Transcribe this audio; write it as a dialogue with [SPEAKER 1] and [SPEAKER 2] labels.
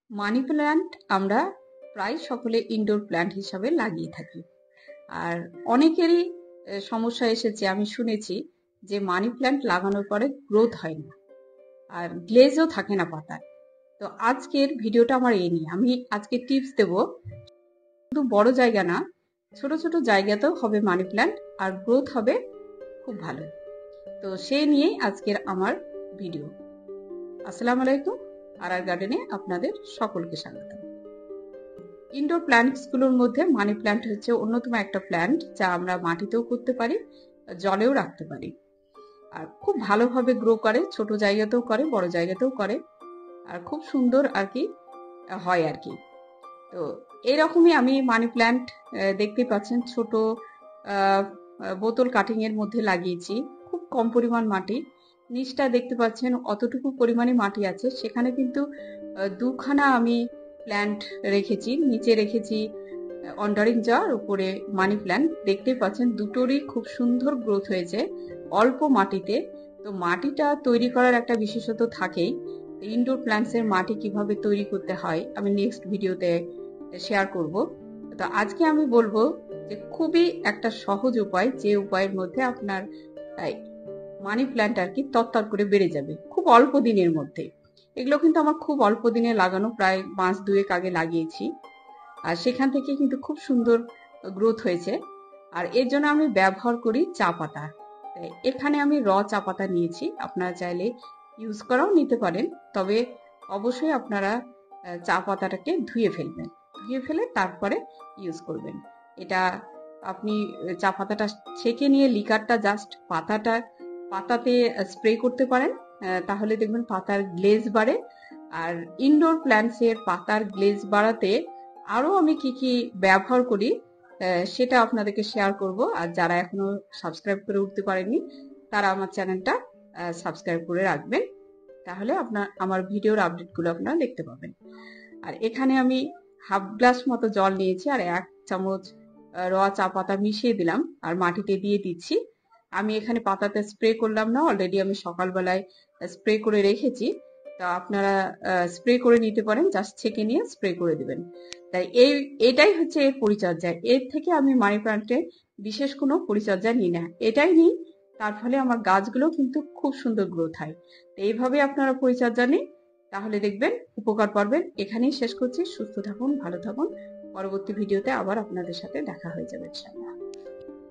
[SPEAKER 1] Money plant আমরা প্রায় সকলে ইনডোর প্ল্যান্ট হিসাবে লাগিয়ে থাকি। আর অনেকেরই সমস্যা এসেছে, আমি শুনেছি যে মানি প্ল্যান্ট লাগানোর পরে গ্রোথ হয় না আর গ্লেজও থাকে না পাতায়। তো আজকের ভিডিওটা আমার এই নিয়ে, আমি আজকে টিপস দেব। শুধু বড় জায়গা না, ছোট ছোট জায়গাতেও হবে মানি প্ল্যান্ট আর গ্রোথ হবে খুব ভালো। তো সেই নিয়েই আজকের আমার ভিডিও। আসসালামু আলাইকুম, আর গার্ডেনে আপনাদের সকলকে স্বাগত। ইনডোর প্ল্যান্টসগুলোর মধ্যে মানি প্ল্যান্ট হচ্ছে অন্যতম একটা প্ল্যান্ট, যা আমরা মাটিতেও করতে পারি, জলেও রাখতে পারি, আর খুব ভালোভাবে গ্রো করে। ছোট জায়গাতেও করে, বড় জায়গাতেও করে, আর খুব সুন্দর আর কি হয় আর কি। তো এরকমই আমি মানি প্ল্যান্ট দেখতে পাচ্ছেন ছোট বোতল কাটিং এর মধ্যে লাগিয়েছি। খুব কম পরিমাণ মাটি, নিচটা দেখতে পাচ্ছেন অতটুকু পরিমাণে মাটি আছে। সেখানে কিন্তু দুখানা আমি প্ল্যান্ট রেখেছি, নিচে রেখেছি অন্ডারিং জার, উপরে মানি প্ল্যান্ট। দেখতেই পাচ্ছেন দুটোরই খুব সুন্দর গ্রোথ হয়েছে অল্প মাটিতে। তো মাটিটা তৈরি করার একটা বিশেষত থাকেই। ইনডোর প্ল্যান্টস এর মাটি কিভাবে তৈরি করতে হয় আমি নেক্সট ভিডিওতে শেয়ার করব। তো আজকে আমি বলবো যে খুবই একটা সহজ উপায়, যে উপায়ের মধ্যে আপনার মানি প্ল্যান্ট আর কি তত্তর করে বেড়ে যাবে খুব অল্প দিনের মধ্যে। এগুলো কিন্তু আমার খুব অল্প দিনে লাগানো, প্রায় মাস দুয়েক আগে লাগিয়েছি, আর সেখান থেকে কিন্তু খুব সুন্দর গ্রোথ হয়েছে। আর এর জন্য আমি ব্যবহার করি চা পাতা। এখানে আমি র চা পাতা নিয়েছি, আপনারা চাইলে ইউজ করাও নিতে পারেন, তবে অবশ্যই আপনারা চা পাতাটাকে ধুয়ে ফেলবেন, ধুয়ে ফেলে তারপরে ইউজ করবেন। এটা আপনি চা পাতাটা ছেঁকে নিয়ে লিকারটা জাস্ট পাতাতে স্প্রে করতে পারেন, তাহলে দেখবেন পাতার গ্লেজ বাড়ে। আর ইনডোর প্ল্যান্টস এর পাতার গ্লেজ বাড়াতে আরো আমি কি কি ব্যবহার করি সেটা আপনাদেরকে শেয়ার করব। আর যারা এখনো সাবস্ক্রাইব করে উঠতে পারেননি, তারা আমার চ্যানেলটা সাবস্ক্রাইব করে রাখবেন, তাহলে আমার ভিডিওর আপডেটগুলো আপনারা দেখতে পাবেন। আর এখানে আমি হাফ গ্লাস মতো জল নিয়েছি, আর 1 চামচ র চা পাতা মিশিয়ে দিলাম আর মাটিতে দিয়ে দিচ্ছি। আমি এখানে পাতাতে স্প্রে করলাম না, অলরেডি আমি সকালবেলায় স্প্রে করে রেখেছি। তা আপনারা স্প্রে করে নিতে পারেন, জাস্ট ছেঁকে নিয়ে স্প্রে করে দিবেন। তাই এটাই হচ্ছে এর পরিচর্যা। এর থেকে আমি মানি প্ল্যান্টে বিশেষ কোনো পরিচর্যা নিই না, এটাই নিই। তার ফলে আমার গাছগুলো কিন্তু খুব সুন্দর গ্রোথ হয়। তো এইভাবে আপনারা পরিচর্যা নিন, তাহলে দেখবেন উপকার পাবেন। এখানেই শেষ করছি। সুস্থ থাকুন, ভালো থাকুন। পরবর্তী ভিডিওতে আবার আপনাদের সাথে দেখা হয়ে যাবে ইনশাআল্লাহ।